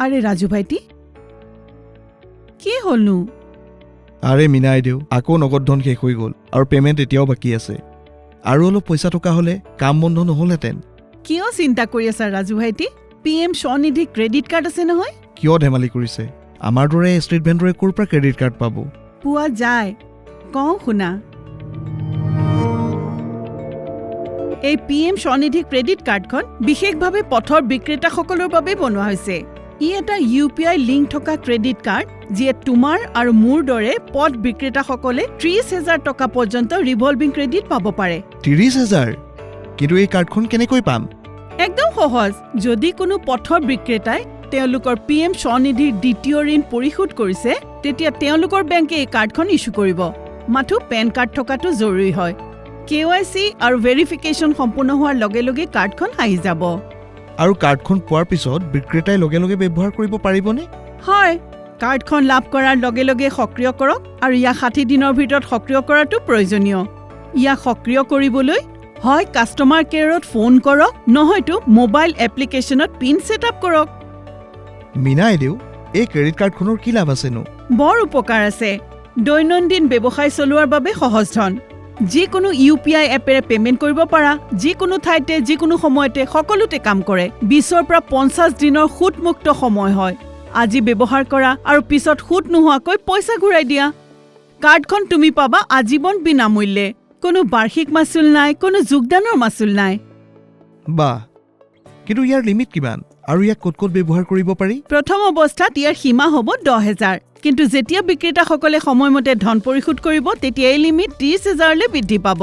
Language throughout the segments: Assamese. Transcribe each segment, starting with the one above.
আৰে ৰাজু ভাইটি কি হলনো আৰে মিনাই দেউ আকৌ নগদ ধন শেষ হৈ গ'ল আৰু পেমেণ্ট এতিয়াও বাকী আছে আৰু অলপ পইচা টকা হলে কাম বন্ধ নহলহেঁতেন কিয় চিন্তা কৰি আছা ৰাজু ভাইটি PM স্বনিধি ক্ৰেডিট কাৰ্ড আছে নহয় কিয় ধেমালি কৰিছে আমাৰ দৰে ষ্ট্ৰীট ভেণ্ডৰে ক'ৰ পৰা ক্ৰেডিট কাৰ্ড পাব পোৱা যায় কওঁ শুনা এই PM স্বনিধি ক্ৰেডিট কাৰ্ডখন বিশেষভাৱে পথৰ বিক্ৰেতাসকলৰ বাবে বনোৱা হৈছে ই এটা UPI লিংক থকা ক্ৰেডিট কাৰ্ড যিয়ে তোমাৰ আৰু মোৰ দৰে পথ বিক্ৰেতাসকলে 30,000 টকা পৰ্যন্ত ৰিভলভিং ক্ৰেডিট পাব পাৰে 30,000 কিন্তু এই কাৰ্ডখন কেনেকৈ পাম একদম সহজ যদি কোনো পথৰ বিক্ৰেতাই তেওঁলোকৰ PM স্বনিধিৰ দ্বিতীয় ঋণ পৰিশোধ কৰিছে তেতিয়া তেওঁলোকৰ বেংকে এই কাৰ্ডখন ইস্যু কৰিব মাথো পেন কাৰ্ড থকাটো জৰুৰী হয় KYC আৰু ভেৰিফিকেশ্যন সম্পূৰ্ণ হোৱাৰ লগে লগে কাৰ্ডখন আহি যাব আৰু কাৰ্ডখন পোৱাৰ পিছত বিক্ৰেতাই লগে লগে ব্যৱহাৰ কৰিব পাৰিবনে হয় কাৰ্ডখন লাভ কৰাৰ লগে লগে সক্ৰিয় কৰক আৰু ইয়াক 60 দিনৰ ভিতৰত সক্ৰিয় কৰাটো প্ৰয়োজনীয় ইয়াক সক্ৰিয় কৰিবলৈ হয় কাষ্টমাৰ কেয়াৰত ফোন কৰক নহয়তো মোবাইল এপ্লিকেশ্যনত পিন ছেটআপ কৰক মিনাই দেউ এই ক্ৰেডিট কাৰ্ডখনৰ কি লাভ আছেনো বৰ উপকাৰ আছে দৈনন্দিন ব্যৱসায় চলোৱাৰ বাবে সহজ ধন যিকোনো UPI এপেৰে পেমেণ্ট কৰিব পাৰা যিকোনো ঠাইতে যিকোনো সময়তে সকলোতে কাম কৰে 20 পৰা 50 দিনৰ সুতমুক্ত সময় হয় আজি ব্যৱহাৰ কৰা আৰু পিছত সুত নোহোৱাকৈ পইচা ঘূৰাই দিয়া কাৰ্ডখন তুমি পাবা আজীৱন বিনামূল্যে কোনো বাৰ্ষিক মাচুল নাই কোনো যোগদানৰ মাচুল নাই বাহ কিন্তু ইয়াৰ লিমিট কিমান আৰু ইয়াক ক'ত ক'ত ব্যৱহাৰ কৰিব পাৰি প্ৰথম অৱস্থাত ইয়াৰ সীমা হ'ব 10,000 কিন্তু যেতিয়া বিক্ৰেতাসকলে সময়মতে ধন পৰিশোধ কৰিব তেতিয়া এই লিমিট 30,000 লৈ বৃদ্ধি পাব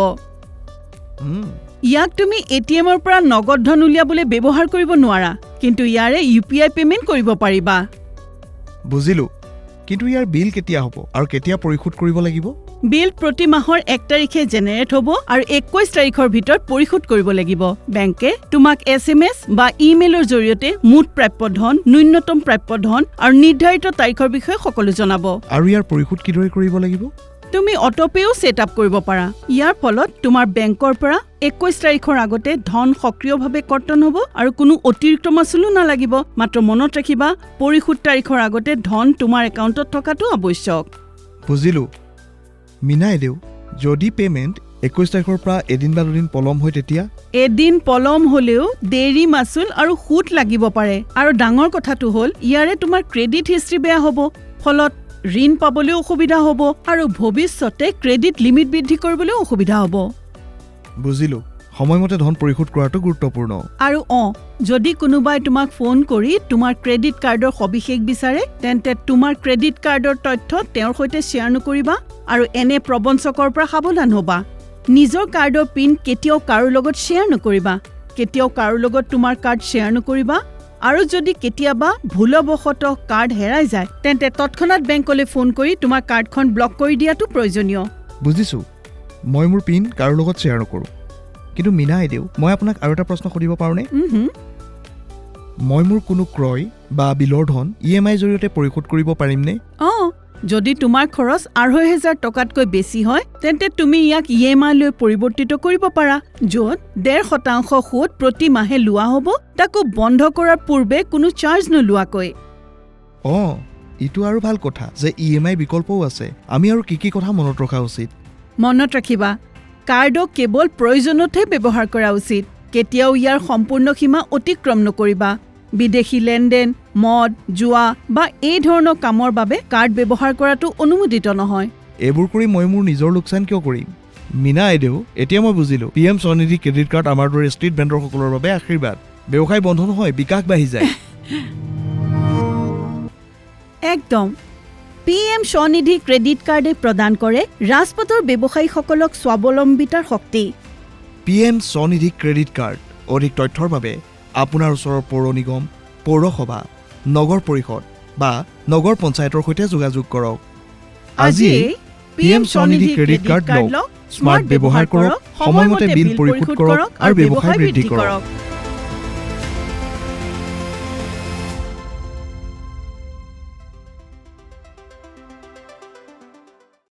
ইয়াক তুমি ATMৰ পৰা নগদ ধন উলিয়াবলৈ ব্যৱহাৰ কৰিব নোৱাৰা কিন্তু ইয়াৰে UPI পেমেণ্ট কৰিব পাৰিবা বুজিলো কিন্তু ইয়াৰ বিল কেতিয়া হ'ব আৰু কেতিয়া পৰিশোধ কৰিব লাগিব বিল প্ৰতি মাহৰ 1 তাৰিখে জেনেৰেট হ'ব আৰু 21 তাৰিখৰ ভিতৰত পৰিশোধ কৰিব লাগিব বেংকে তোমাক SMS বা ইমেইলৰ জৰিয়তে মুঠ প্ৰাপ্য ধন ন্যূনতম প্ৰাপ্য ধন আৰু নিৰ্ধাৰিত তাৰিখৰ বিষয়ে সকলো জনাব আৰু ইয়াৰ পৰিশোধ কিদৰে কৰিব লাগিব তুমি অটোপেও সেটআপ কৰিব পাৰা ইয়াৰ ফলত তোমাৰ বেংকৰ পৰা 21 তাৰিখৰ আগতে ধন সক্ৰিয়ভাৱে কৰ্তন হ'ব আৰু কোনো অতিৰিক্ত মাচুলো নালাগিব মাত্ৰ মনত ৰাখিবা পৰিশোধ তাৰিখৰ আগতে ধন তোমাৰ একাউণ্টত থকাটো আৱশ্যক বুজিলো মিনাই দেউ যদি পেমেণ্ট 21 তাৰিখৰ পৰা এদিন বা দুদিন পলম হয় তেতিয়া এদিন পলম হলেও দেৰি মাচুল আৰু সুত লাগিব পাৰে আৰু ডাঙৰ কথাটো হ'ল ইয়াৰে তোমাৰ ক্ৰেডিট হিষ্ট্ৰী বেয়া হ'ব ফলত ঋণ পাবলৈ অসুবিধা হ'ব আৰু ভৱিষ্যতে ক্ৰেডিট লিমিট বৃদ্ধি কৰিবলৈ অসুবিধা হ'ব বুজিলো সময়মতে ধন পৰিশোধ কৰাটো গুৰুত্বপূৰ্ণ আৰু যদি কোনোবাই তোমাক ফোন কৰি তোমাৰ ক্ৰেডিট কাৰ্ডৰ সবিশেষ বিচাৰে তেন্তে তোমাৰ ক্ৰেডিট কাৰ্ডৰ তথ্য তেওঁৰ সৈতে শ্বেয়াৰ নকৰিবা আৰু এনে প্ৰবঞ্চকৰ পৰা সাৱধান হ'বা নিজৰ কাৰ্ডৰ পিন কেতিয়াও কাৰো লগত শ্বেয়াৰ নকৰিবা কেতিয়াও কাৰো লগত তোমাৰ কাৰ্ড শ্বেয়াৰ নকৰিবা আৰু যদি কেতিয়াবা ভুলবশতঃ কাৰ্ড হেৰাই যায় তেন্তে তৎক্ষণাৎ বেংকলৈ ফোন কৰি তোমাৰ কাৰ্ডখন ব্লক কৰি দিয়াটো প্ৰয়োজনীয় বুজিছো মই মোৰ পিন কাৰো লগত শ্বেয়াৰ নকৰো কিন্তু মিনাই দেউ মই আপোনাক আৰু এটা প্ৰশ্ন সুধিব পাৰোনে মই মোৰ কোনো ক্ৰয় বা বিলৰ ধন EMI জৰিয়তে পৰিশোধ কৰিব পাৰিমনে যদি তোমাৰ খৰচ 2,500 টকাতকৈ বেছি হয় তেন্তে তুমি ইয়াক EMI লৈ পৰিৱৰ্তিত কৰিব পাৰা য'ত 0.5% সুত প্ৰতি মাহে লোৱা হ'ব তাকো বন্ধ কৰাৰ পূৰ্বে কোনো চাৰ্জ নলোৱাকৈ ইটো আৰু ভাল কথা যে EMI বিকল্পও আছে আমি আৰু কি কথা মনত ৰখা উচিত মনত ৰাখিবা কাৰ্ডক কেৱল প্ৰয়োজনতহে ব্যৱহাৰ কৰা উচিত কেতিয়াও ইয়াৰ সম্পূৰ্ণ সীমা অতিক্ৰম নকৰিবা বিদেশী লেনদেন মদ জুৱা বা এই ধৰণৰ কামৰ বাবে কাৰ্ড ব্যৱহাৰ কৰাটো অনুমোদিত নহয় এইবোৰ কৰি মই মোৰ নিজৰ লোকচান কিয় কৰিম মিনা আইদেউ এতিয়া মই বুজিলো PM স্বনিধি ক্ৰেডিট কাৰ্ড আমাৰ দৰে ষ্ট্ৰীট ভেণ্ডৰসকলৰ বাবে আশীৰ্বাদ ব্যৱসায় বন্ধ নহয় বিকাশ বাঢ়ি যায় একদম PM স্বনিধি ক্ৰেডিট কাৰ্ডে প্ৰদান কৰে ৰাজপথৰ ব্যৱসায়ীসকলক স্বাৱলম্বিতাৰ শক্তি PM স্বনিধি ক্ৰেডিট কাৰ্ড অধিক তথ্যৰ বাবে আপোনাৰ ওচৰৰ পৌৰ নিগম পৌৰসভা নগৰ পৰিষদ বা নগৰ পঞ্চায়তৰ সৈতে যোগাযোগ কৰক আজি PM স্বনিধি ক্ৰেডিট কাৰ্ড লওক স্মাৰ্ট ব্যৱহাৰ কৰক সময়মতে বিল পৰিশোধ কৰক আৰু ব্যৱসায় বৃদ্ধি কৰক